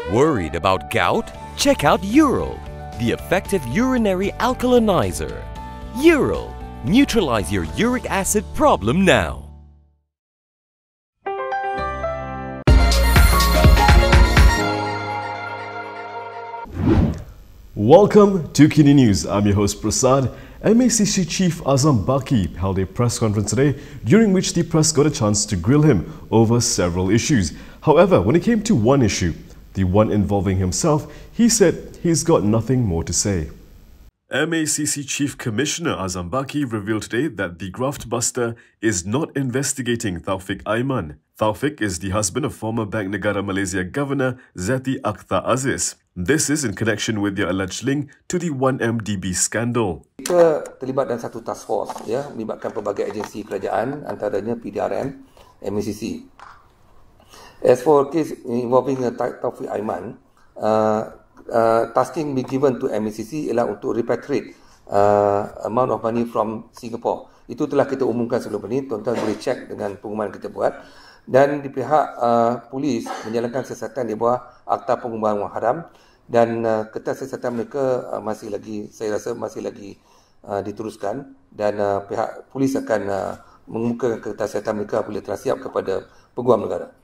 Worried about gout? Check out Ural, the effective urinary alkalinizer. Ural, neutralize your uric acid problem now. Welcome to KiniNews. I'm your host Prasad. MACC Chief Azam Baki held a press conference today, during which the press got a chance to grill him over several issues. However, when it came to one issue, the one involving himself, he said he's got nothing more to say. MACC Chief Commissioner Azam Baki revealed today that the graft buster is not investigating Taufik Aiman. Taufik is the husband of former Bank Negara Malaysia Governor Zati Akhtar Aziz. This is in connection with their alleged link to the 1MDB scandal. Kita terlibat dalam satu task force, melibatkan pelbagai agensi kerajaan, antaranya PDRM, MACC. As for case involving Taufik Aiman, tasking be given to MACC ialah untuk repatriate amount of money from Singapore. Itu telah kita umumkan sebelum ini, tuan-tuan boleh cek dengan pengumuman kita buat. Dan di pihak polis menjalankan siasatan di bawah Akta Pengubahan Wang Haram, dan kertas siasatan mereka masih lagi, saya rasa masih lagi diteruskan, dan pihak polis akan mengemukakan kertas siasatan mereka apabila telah siap kepada Peguam Negara.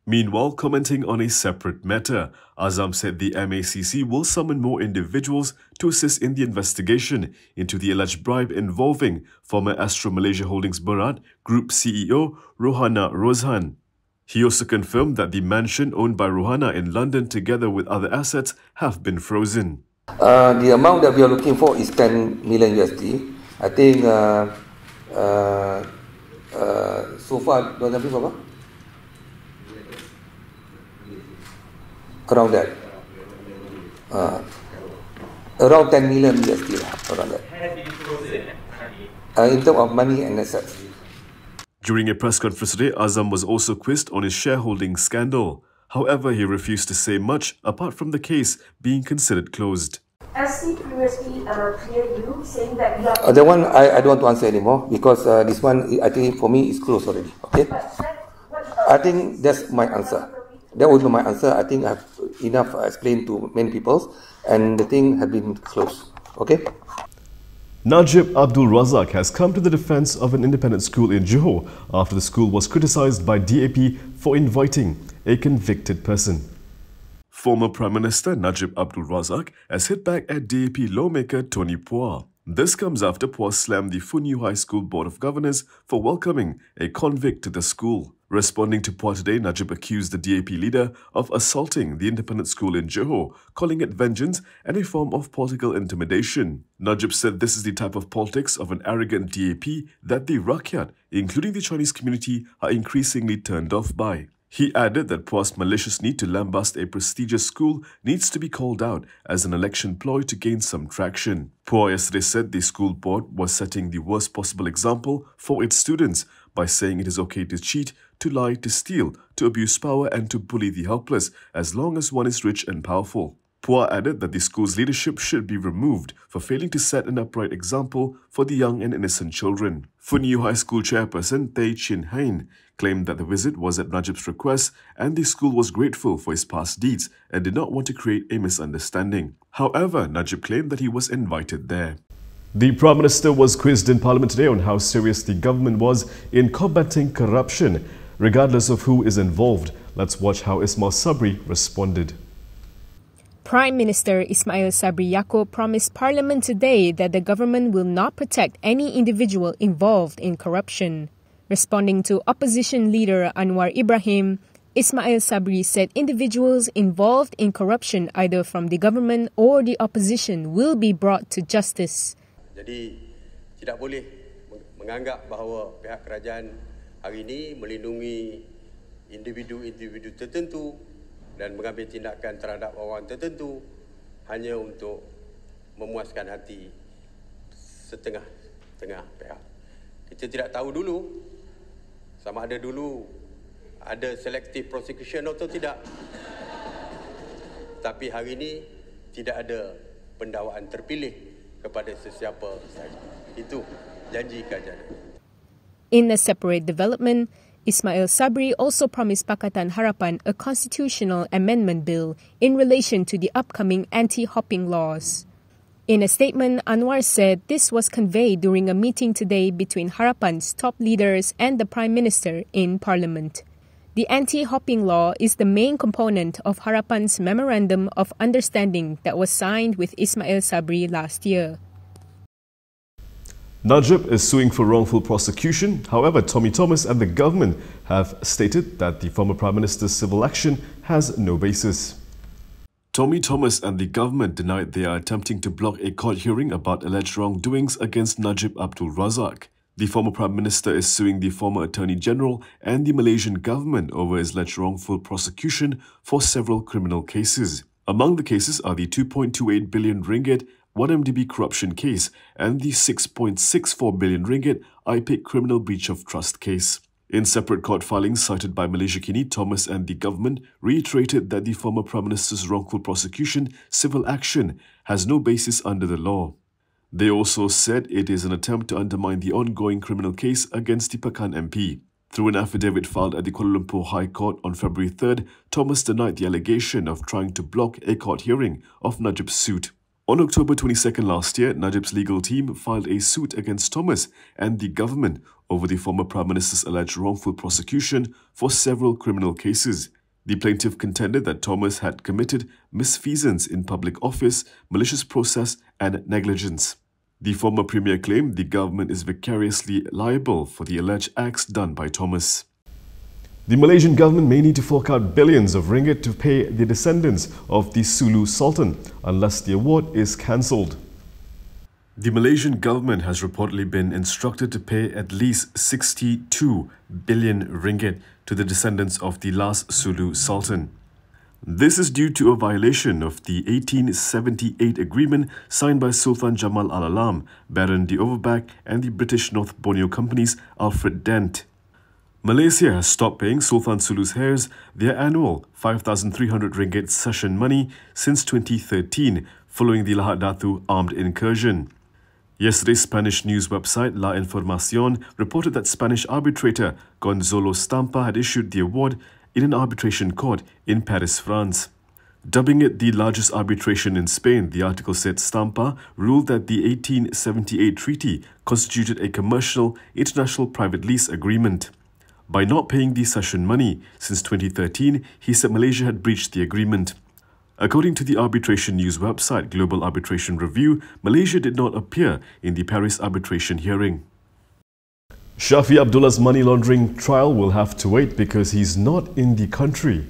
Meanwhile, commenting on a separate matter, Azam said the MACC will summon more individuals to assist in the investigation into the alleged bribe involving former Astro Malaysia Holdings Berhad Group CEO Rohana Rozhan. He also confirmed that the mansion owned by Rohana in London, together with other assets, have been frozen. The amount that we are looking for is 10 million USD. I think so far, around that. Around 10 million USD, around that. In terms of money and assets. During a press conference today, Azam was also quizzed on his shareholding scandal. However, he refused to say much apart from the case being considered closed. SC previously cleared you, saying that you are... That one I don't want to answer anymore, because this one, I think for me is closed already. Okay? I think that's my answer. That was my answer. I think I have enough explained to many people, and the thing has been closed. Okay? Najib Abdul Razak has come to the defense of an independent school in Johor after the school was criticized by DAP for inviting a convicted person. Former Prime Minister Najib Abdul Razak has hit back at DAP lawmaker Tony Pua. This comes after Pua slammed the Foon Yew High School Board of Governors for welcoming a convict to the school. Responding to Pua today, Najib accused the DAP leader of assaulting the independent school in Johor, calling it vengeance and a form of political intimidation. Najib said this is the type of politics of an arrogant DAP that the Rakyat, including the Chinese community, are increasingly turned off by. He added that Pua's malicious need to lambast a prestigious school needs to be called out as an election ploy to gain some traction. Pua yesterday said the school board was setting the worst possible example for its students by saying it is okay to cheat, to lie, to steal, to abuse power and to bully the helpless as long as one is rich and powerful. Pua added that the school's leadership should be removed for failing to set an upright example for the young and innocent children. Foon Yew High School chairperson Tay Chin Hain claimed that the visit was at Najib's request and the school was grateful for his past deeds and did not want to create a misunderstanding. However, Najib claimed that he was invited there. The Prime Minister was quizzed in Parliament today on how serious the government was in combating corruption, regardless of who is involved. Let's watch how Ismail Sabri responded. Prime Minister Ismail Sabri Yaakob promised Parliament today that the government will not protect any individual involved in corruption. Responding to opposition leader Anwar Ibrahim, Ismail Sabri said individuals involved in corruption either from the government or the opposition will be brought to justice. Jadi tidak boleh menganggap bahawa pihak kerajaan hari ini melindungi individu-individu tertentu dan mengambil tindakan terhadap orang tertentu hanya untuk memuaskan hati setengah pihak. Kita tidak tahu dulu sama ada dulu ada selective prosecution atau tidak. Tapi hari ini tidak ada pendakwaan terpilih kepada sesiapa sahaja. Itu janji kerajaan. In a separate development, Ismail Sabri also promised Pakatan Harapan a constitutional amendment bill in relation to the upcoming anti-hopping laws. In a statement, Anwar said this was conveyed during a meeting today between Harapan's top leaders and the Prime Minister in Parliament. The anti-hopping law is the main component of Harapan's Memorandum of Understanding that was signed with Ismail Sabri last year. Najib is suing for wrongful prosecution. However, Tommy Thomas and the government have stated that the former Prime Minister's civil action has no basis. Tommy Thomas and the government denied they are attempting to block a court hearing about alleged wrongdoings against Najib Abdul Razak. The former Prime Minister is suing the former Attorney General and the Malaysian government over his alleged wrongful prosecution for several criminal cases. Among the cases are the 2.28 billion ringgit 1MDB corruption case and the 6.64 billion ringgit IPIC criminal breach of trust case. In separate court filings cited by Malaysia Kini, Thomas and the government reiterated that the former Prime Minister's wrongful prosecution civil action has no basis under the law. They also said it is an attempt to undermine the ongoing criminal case against the Pekan MP. Through an affidavit filed at the Kuala Lumpur High Court on February 3rd, Thomas denied the allegation of trying to block a court hearing of Najib's suit. On October 22nd last year, Najib's legal team filed a suit against Thomas and the government over the former Prime Minister's alleged wrongful prosecution for several criminal cases. The plaintiff contended that Thomas had committed misfeasance in public office, malicious process and negligence. The former Premier claimed the government is vicariously liable for the alleged acts done by Thomas. The Malaysian government may need to fork out billions of ringgit to pay the descendants of the Sulu Sultan unless the award is cancelled. The Malaysian government has reportedly been instructed to pay at least 62 billion ringgit to the descendants of the last Sulu Sultan. This is due to a violation of the 1878 agreement signed by Sultan Jamal Al-Alam, Baron de Overbeck and the British North Borneo Company's Alfred Dent. Malaysia has stopped paying Sultan Sulu's heirs their annual 5,300 ringgit session money since 2013, following the Lahad Datu armed incursion. Yesterday, Spanish news website La Información reported that Spanish arbitrator Gonzalo Stampa had issued the award in an arbitration court in Paris, France. Dubbing it the largest arbitration in Spain, the article said Stampa ruled that the 1878 treaty constituted a commercial international private lease agreement. By not paying the session money since 2013, he said Malaysia had breached the agreement. According to the arbitration news website Global Arbitration Review, Malaysia did not appear in the Paris arbitration hearing. Shafi Abdullah's money laundering trial will have to wait because he's not in the country.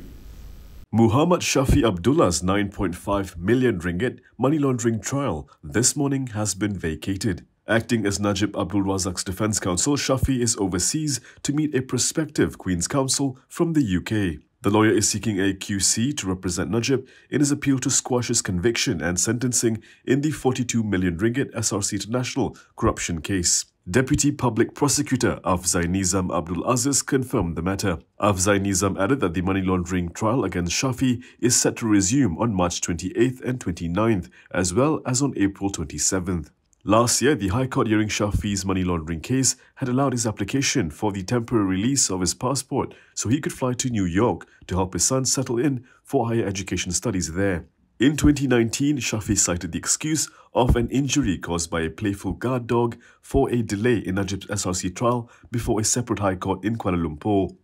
Muhammad Shafi Abdullah's 9.5 million ringgit money laundering trial this morning has been vacated. Acting as Najib Abdul Razak's defence counsel, Shafi is overseas to meet a prospective Queen's Counsel from the UK. The lawyer is seeking a QC to represent Najib in his appeal to squash his conviction and sentencing in the 42 million ringgit SRC International corruption case. Deputy Public Prosecutor Afzai Nizam Abdul Aziz confirmed the matter. Afzai Nizam added that the money laundering trial against Shafi is set to resume on March 28th and 29th, as well as on April 27th. Last year, the High Court hearing Shafi's money laundering case had allowed his application for the temporary release of his passport so he could fly to New York to help his son settle in for higher education studies there. In 2019, Shafi cited the excuse of an injury caused by a playful guard dog for a delay in Najib's SRC trial before a separate High Court in Kuala Lumpur.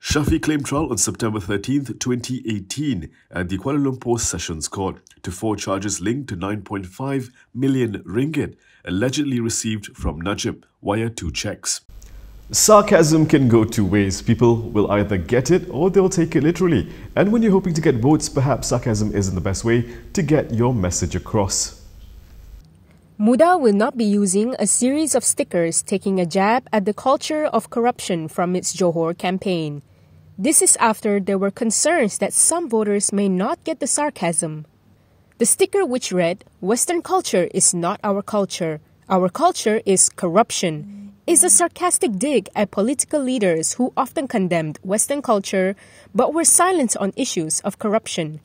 Shafi claimed trial on September 13, 2018 at the Kuala Lumpur Sessions Court to 4 charges linked to 9.5 million ringgit allegedly received from Najib via 2 cheques. Sarcasm can go 2 ways. People will either get it or they'll take it literally. And when you're hoping to get votes, perhaps sarcasm isn't the best way to get your message across. Muda will not be using a series of stickers taking a jab at the culture of corruption from its Johor campaign. This is after there were concerns that some voters may not get the sarcasm. The sticker, which read, "Western culture is not our culture is corruption," is a sarcastic dig at political leaders who often condemned Western culture but were silent on issues of corruption.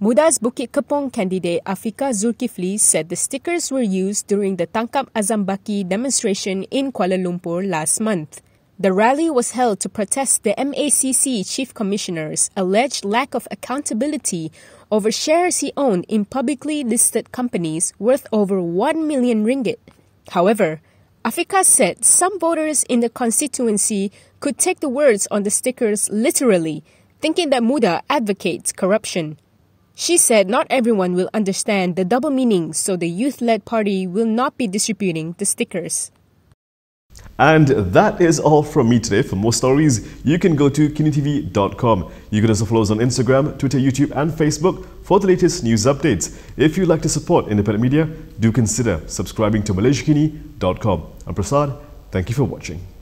Muda's Bukit Kepong candidate Afika Zulkifli said the stickers were used during the Tangkap Azam Baki demonstration in Kuala Lumpur last month. The rally was held to protest the MACC Chief Commissioner's alleged lack of accountability over shares he owned in publicly listed companies worth over 1 million ringgit. However, Afika said some voters in the constituency could take the words on the stickers literally, thinking that Muda advocates corruption. She said not everyone will understand the double meaning, so the youth-led party will not be distributing the stickers. And that is all from me today. For more stories, you can go to KiniTV.com. You can also follow us on Instagram, Twitter, YouTube and Facebook for the latest news updates. If you'd like to support independent media, do consider subscribing to MalaysiaKini.com. I'm Prasad. Thank you for watching.